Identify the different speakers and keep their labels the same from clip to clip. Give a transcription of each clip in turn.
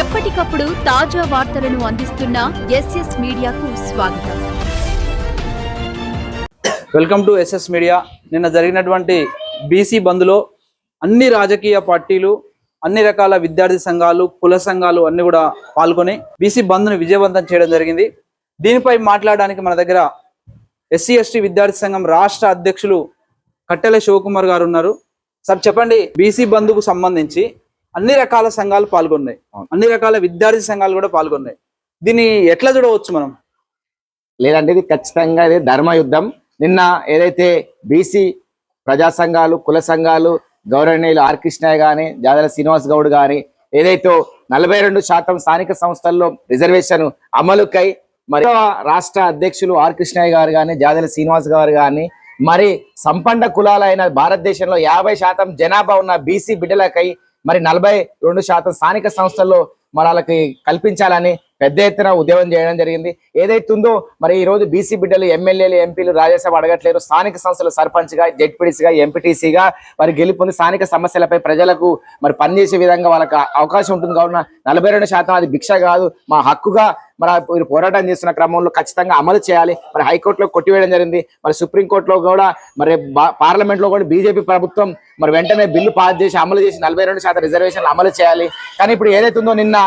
Speaker 1: ఎప్పటికప్పుడు తాజా వార్తలను అందిస్తున్న ఎస్ఎస్ మీడియాకు స్వాగతం.
Speaker 2: Welcome to SS media. నిన్న జరిగినటువంటి బీసీ బంద్లో అన్ని రాజకీయ పార్టీలు, అన్ని రకాల విద్యార్థి సంఘాలు, కుల సంఘాలు అన్ని కూడా పాల్గొని బీసీ బంద్ను విజయవంతం చేయడం జరిగింది. దీనిపై మాట్లాడడానికి మన దగ్గర ఎస్సీ ఎస్టీ విద్యార్థి సంఘం రాష్ట్ర అధ్యక్షులు కట్టెల శివకుమార్ గారు ఉన్నారు. సార్ చెప్పండి, బీసీ బంద్కు సంబంధించి అన్ని రకాల సంఘాలు పాల్గొన్నాయి, అన్ని రకాల విద్యార్థి సంఘాలు కూడా పాల్గొన్నాయి. దీన్ని ఎట్లా చూడవచ్చు మనం?
Speaker 3: లేదంటే ఇది ఖచ్చితంగా ఇది ధర్మయుద్ధం. నిన్న ఏదైతే బీసీ ప్రజా సంఘాలు, కుల సంఘాలు, గౌరవనీయులు ఆర్ కృష్ణయ్య గాని, జాదల శ్రీనివాస్ గౌడ్ గాని ఏదైతే 42% స్థానిక సంస్థల్లో రిజర్వేషన్ అమలుకై మరి రాష్ట్ర అధ్యక్షులు ఆర్ కృష్ణయ్య గారు కానీ, జాదల శ్రీనివాస్ గారు కానీ, మరి సంపన్న కులాలైన భారతదేశంలో 50% జనాభా ఉన్న బీసీ బిడ్డలకై మరి 42% స్థానిక సంస్థల్లో మరి వాళ్ళకి కల్పించాలని పెద్ద ఎత్తున ఉద్యమం చేయడం జరిగింది. ఏదైతుందో మరి ఈ రోజు బీసీ బిడ్డలు ఎమ్మెల్యేలు, ఎంపీలు రాజ్యసభ అడగట్లేరు. స్థానిక సంస్థలు సర్పంచ్గా, జెడ్పీటీసీగా, ఎంపీటీసీగా మరి గెలుపొంది స్థానిక సమస్యలపై ప్రజలకు మరి పనిచేసే విధంగా వాళ్ళకి అవకాశం ఉంటుంది. కావున 42% అది భిక్ష కాదు, మా హక్కుగా మరి పోరాటం చేస్తున్న క్రమంలో ఖచ్చితంగా అమలు చేయాలి. మరి హైకోర్టులో కొట్టివేయడం జరిగింది. మరి సుప్రీంకోర్టులో కూడా మరి పార్లమెంట్లో కూడా బీజేపీ ప్రభుత్వం మరి వెంటనే బిల్లు పాస్ చేసి అమలు చేసి 42% రిజర్వేషన్లు అమలు చేయాలి. కానీ ఇప్పుడు ఏదైతుందో నిన్న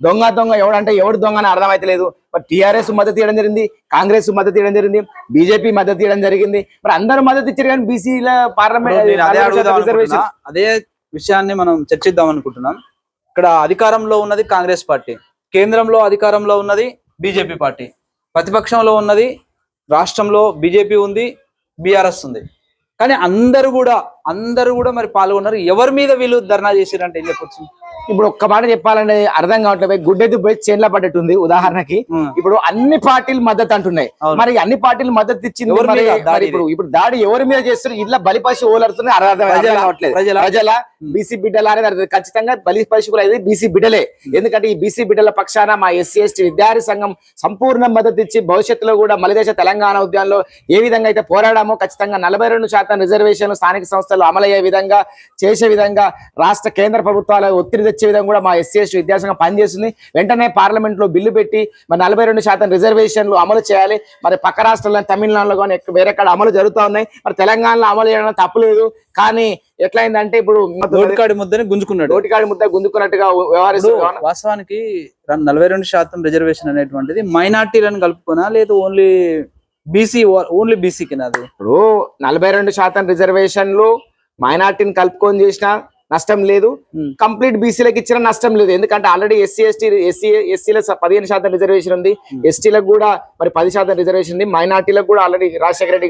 Speaker 3: దొంగ ఎవడంటే ఎవడు దొంగ అని అర్థమైతలేదు. మరి టీఆర్ఎస్ మద్దతు ఇవ్వడం జరిగింది, కాంగ్రెస్ మద్దతు ఇవ్వడం జరిగింది, బీజేపీ మద్దతు ఇవ్వడం జరిగింది. మరి అందరూ మద్దతు ఇచ్చారు కానీ బీసీల పార్లమెంట్
Speaker 2: అదే విషయాన్ని మనం చర్చిద్దాం అనుకుంటున్నాం. ఇక్కడ అధికారంలో ఉన్నది కాంగ్రెస్ పార్టీ, కేంద్రంలో అధికారంలో ఉన్నది బీజేపీ పార్టీ, ప్రతిపక్షంలో ఉన్నది రాష్ట్రంలో బీజేపీ ఉంది, బీఆర్ఎస్ ఉంది. కానీ అందరూ కూడా మరి పాల్గొన్నారు. ఎవరి మీద వీళ్ళు ధర్నా చేసిరంటే ఏం చెప్పొచ్చు?
Speaker 3: ఇప్పుడు ఒక్క మాట చెప్పాలంటే అర్థం కావట్లేదు. గుడ్డెద్దు పోయి చేన్ల పడ్డట్టుంది. ఉదాహరణకి ఇప్పుడు అన్ని పార్టీలు మద్దతు అంటున్నాయి. మరి అన్ని పార్టీలు మద్దతు ఇచ్చింది ఇప్పుడు దాడి ఎవరి మీద చేస్తారు? ఇట్లా బలిపశు ఓలడుతున్నాయి. అర్థం కావట్లేదు. ప్రజల బీసీ బిడ్డల అనేది ఖచ్చితంగా బలిపశువులు అయితే బీసీ బిడ్డలే. ఎందుకంటే ఈ బీసీ బిడ్డల పక్షాన మా ఎస్సీ ఎస్టీ విద్యార్థి సంఘం సంపూర్ణ మద్దతు ఇచ్చి భవిష్యత్తులో కూడా మలిదేశ తెలంగాణ ఉద్యమంలో ఏ విధంగా అయితే పోరాడామో ఖచ్చితంగా 42% రిజర్వేషన్లు స్థానిక సంస్థలు అమలయ్యే విధంగా చేసే విధంగా రాష్ట్ర కేంద్ర ప్రభుత్వాల ఒత్తిడి తెచ్చే విధంగా కూడా మా ఎస్సీ ఎస్టీ విద్యాసంఘం పనిచేస్తుంది. వెంటనే పార్లమెంట్ లో బిల్లు పెట్టి మరి 42% రిజర్వేషన్లు అమలు చేయాలి. మరి పక్క రాష్ట్రాల్లో తమిళనాడులో కానీ వేరెక్కడ అమలు జరుగుతూ ఉన్నాయి. మరి తెలంగాణలో అమలు చేయడం తప్పులేదు. కానీ ఎట్లయిందంటే ఇప్పుడు
Speaker 2: నోటికాడి ముద్దని
Speaker 3: గుంజుకున్నట్టుగా వ్యవహరిస్తున్నారు.
Speaker 2: వాస్తవానికి 42% రిజర్వేషన్ అనేటువంటిది మైనార్టీలను కలుపుకోనా లేదు ఓన్లీ బీసీకి? నాది
Speaker 3: ఇప్పుడు 42% రిజర్వేషన్లు మైనార్టీని కలుపుకొని చేసిన నష్టం లేదు, కంప్లీట్ బీసీలకు ఇచ్చిన నష్టం లేదు. ఎందుకంటే ఆల్రెడీ ఎస్సీల 15% రిజర్వేషన్ ఉంది, ఎస్టీలకు కూడా మరి 10% రిజర్వేషన్ ఉంది, మైనార్టీలకు కూడా ఆల్రెడీ రాజశేఖర రెడ్డి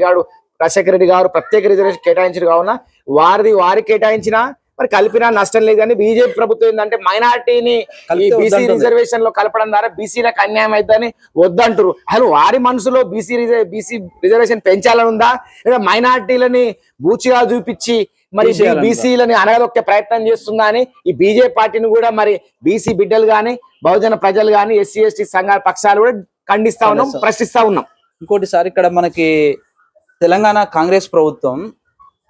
Speaker 3: గారు ప్రత్యేక రిజర్వేషన్ కేటాయించారు. కావున వారికి కేటాయించిన మరి కలిపినా నష్టం లేదు. కానీ బీజేపీ ప్రభుత్వం ఏంటంటే మైనార్టీని బీసీ రిజర్వేషన్ లో కలపడం ద్వారా బీసీలకు అన్యాయం అవుతుందని వద్దంటారు. అసలు వారి మనసులో బీసీ రిజర్వేషన్ పెంచాలని ఉందా, లేదా మైనార్టీలని బూచిగా చూపించి మరి బీసీలని అనగదొక్కే ప్రయత్నం చేస్తుందా అని ఈ బీజేపీ పార్టీని కూడా మరి బీసీ బిడ్డలు గాని, బహుజన ప్రజలు గాని, ఎస్సీ ఎస్టీ సంఘాల పక్షాలు కూడా ఖండిస్తా ఉన్నాం, ప్రశ్నిస్తా ఉన్నాం.
Speaker 2: ఇంకోటి సార్, ఇక్కడ మనకి తెలంగాణ కాంగ్రెస్ ప్రభుత్వం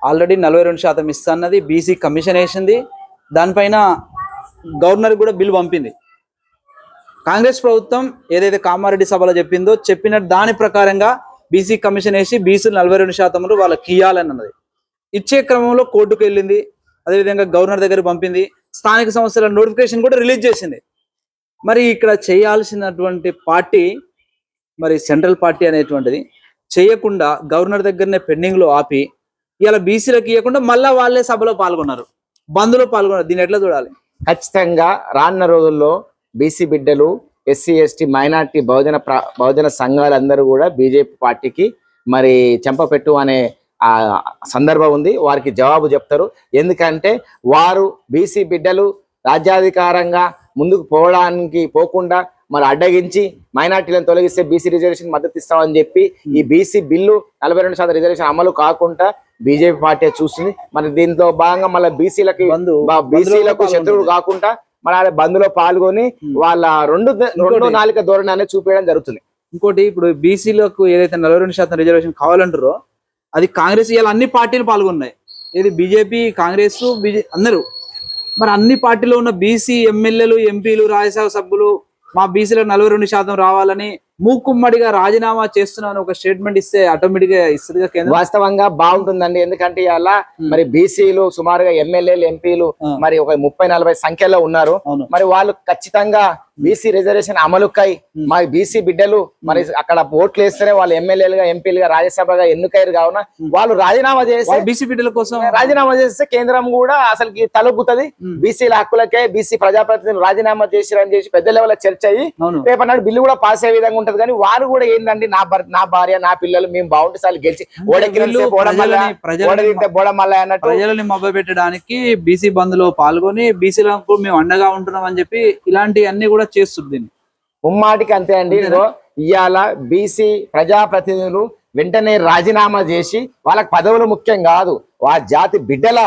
Speaker 2: ఆల్రెడీ 42% ఇస్తున్నది, బీసీ కమిషన్ వేసింది, దానిపైన గవర్నర్ కూడా బిల్ పంపింది. కాంగ్రెస్ ప్రభుత్వం ఏదైతే కామారెడ్డి సభలో చెప్పిన దాని ప్రకారంగా బీసీ కమిషన్ వేసి బీసీలు 42% వాళ్ళకి ఇయ్యాలని అన్నది. ఇచ్చే క్రమంలో కోర్టుకు వెళ్ళింది, అదేవిధంగా గవర్నర్ దగ్గర పంపింది, స్థానిక సంస్థల నోటిఫికేషన్ కూడా రిలీజ్ చేసింది. మరి ఇక్కడ చేయాల్సినటువంటి పార్టీ మరి సెంట్రల్ పార్టీ అనేటువంటిది చేయకుండా గవర్నర్ దగ్గరనే పెండింగ్లో ఆపి ఇలా బీసీలకు ఇవ్వకుండా మళ్ళా వాళ్ళే సభలో పాల్గొన్నారు, బంద్లో పాల్గొన్నారు. దీన్ని ఎట్లా చూడాలి?
Speaker 3: ఖచ్చితంగా రానున్న రోజుల్లో బీసీ బిడ్డలు, ఎస్సీ ఎస్టీ, మైనార్టీ, బహుజన సంఘాలందరూ కూడా బీజేపీ పార్టీకి మరి చెంపపెట్టు అనే సందర్భం ఉంది. వారికి జవాబు చెప్తారు. ఎందుకంటే వారు బీసీ బిడ్డలు రాజ్యాధికారంగా ముందుకు పోకుండా మరి అడ్డగించి మైనార్టీలను తొలగిస్తే బీసీ రిజర్వేషన్ మద్దతు ఇస్తామని చెప్పి ఈ బీసీ బిల్లు 42% రిజర్వేషన్ అమలు కాకుండా బీజేపీ పార్టీ చూస్తుంది. మరి దీంతో భాగంగా మళ్ళీ బీసీలకు శత్రువులు కాకుండా మన బంద్లో పాల్గొని వాళ్ళ రెండు నాలుక ధోరణి అనేది చూపించడం జరుగుతుంది.
Speaker 2: ఇంకోటి, ఇప్పుడు బీసీలకు ఏదైతే 42% రిజర్వేషన్ కావాలంటారో అది కాంగ్రెస్ ఇలా అన్ని పార్టీలు పాల్గొన్నాయి. ఇది బీజేపీ, కాంగ్రెస్, అందరూ. మరి అన్ని పార్టీలో ఉన్న బీసీ ఎమ్మెల్యేలు ఎంపీలు రాజ్యసభ సభ్యులు మా బీసీలో 42% రావాలని మూకుమ్మడిగా రాజీనామా చేస్తున్నాను ఒక స్టేట్మెంట్ ఇస్తే ఆటోమేటిక్ గా ఇస్తుందిగా కేంద్రం.
Speaker 3: వాస్తవంగా బాగుంటుందండి. ఎందుకంటే ఇలా మరి బీసీలు సుమారుగా ఎమ్మెల్యేలు ఎంపీలు మరి ఒక 30-40 సంఖ్యలో ఉన్నారు. మరి వాళ్ళు ఖచ్చితంగా బీసీ రిజర్వేషన్ అమలుకై మా బీసీ బిడ్డలు మరి అక్కడ ఓట్లు వేస్తేనే వాళ్ళు ఎమ్మెల్యేలుగా ఎంపీలుగా రాజ్యసభగా ఎన్నికయ్యారు కావున వాళ్ళు రాజీనామా చేసి
Speaker 2: బీసీ బిడ్డల కోసం
Speaker 3: రాజీనామా చేస్తే కేంద్రం కూడా అసలుకి తలొగ్గుతుంది. బీసీల హక్కులకే బీసీ ప్రజాప్రతినిధులు రాజీనామా చేసిరని చేసి పెద్ద లెవెల్ చర్చ అయ్యి రేపన్నాడు బిల్లు కూడా పాస్ అయ్యే విధంగా ఉంటది. కానీ వారు కూడా ఏంటంటే నా భార్య నా పిల్లలు మేము బాగుంటే సార్లు గెలిచి బోడమల్ల అన్నట్టు
Speaker 2: ప్రజలని మభ్య పెట్టడానికి బీసీ బంద్ లో పాల్గొని బీసీలకు మేము అండగా ఉంటున్నాం అని చెప్పి ఇలాంటి అన్ని కూడా చేస్తుంది.
Speaker 3: ముమ్మాటికి అంతే అండి. ఇవాళ బీసీ ప్రజాప్రతినిధులు వెంటనే రాజీనామా చేసి వాళ్ళకి పదవులు ముఖ్యం కాదు, ఆ జాతి బిడ్డల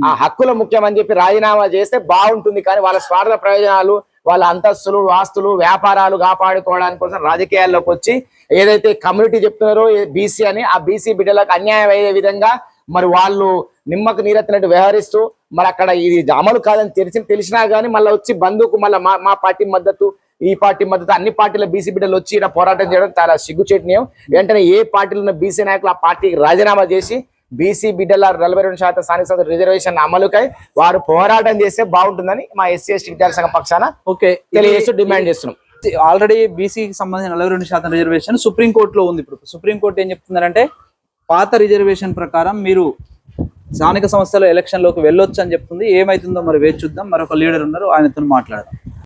Speaker 3: ఆ హక్కుల ముఖ్యం అని చెప్పి రాజీనామా చేస్తే బాగుంటుంది. కానీ వాళ్ళ స్వార్థ ప్రయోజనాలు వాళ్ళ అంతస్తులు ఆస్తులు వ్యాపారాలు కాపాడుకోవడానికి కోసం రాజకీయాల్లోకి వచ్చి ఏదైతే కమ్యూనిటీ చెప్తున్నారో బీసీ అని ఆ బీసీ బిడ్డలకు అన్యాయం అయ్యే విధంగా మరి వాళ్ళు నిమ్మకు నీరెత్తినట్టు వ్యవహరిస్తూ మరి అక్కడ ఇది అమలు కాదని తెలిసినా కానీ మళ్ళీ వచ్చి బంధుకు మళ్ళీ మా పార్టీ మద్దతు ఈ పార్టీ మద్దతు అన్ని పార్టీల బీసీ బిడ్డలు వచ్చి ఇలా పోరాటం చేయడం చాలా సిగ్గుచేటనీయం. వెంటనే ఏ పార్టీలో ఉన్న బీసీ నాయకులు ఆ పార్టీకి రాజీనామా చేసి బీసీ బిడ్డల 42% స్థానిక సంస్థల రిజర్వేషన్ అమలుకై వారు పోరాటం చేస్తే బాగుంటుందని మా ఎస్సీ ఎస్టీ విద్యార్థి సంఘం పక్షాన తెలియజేస్తూ డిమాండ్ చేస్తున్నాం.
Speaker 2: ఆల్రెడీ బీసీకి సంబంధించిన 42% రిజర్వేషన్ సుప్రీంకోర్టులో ఉంది. ఇప్పుడు సుప్రీంకోర్టు ఏం చెప్తున్నారంటే పాత రిజర్వేషన్ ప్రకారం మీరు స్థానిక సంస్థల ఎలక్షన్ లోకి వెళ్ళొచ్చు అని చెప్తుంది. ఏమైతుందో మరి వేచి చూద్దాం. మరొక లీడర్ ఉన్నారు, ఆయనతో మాట్లాడదాం.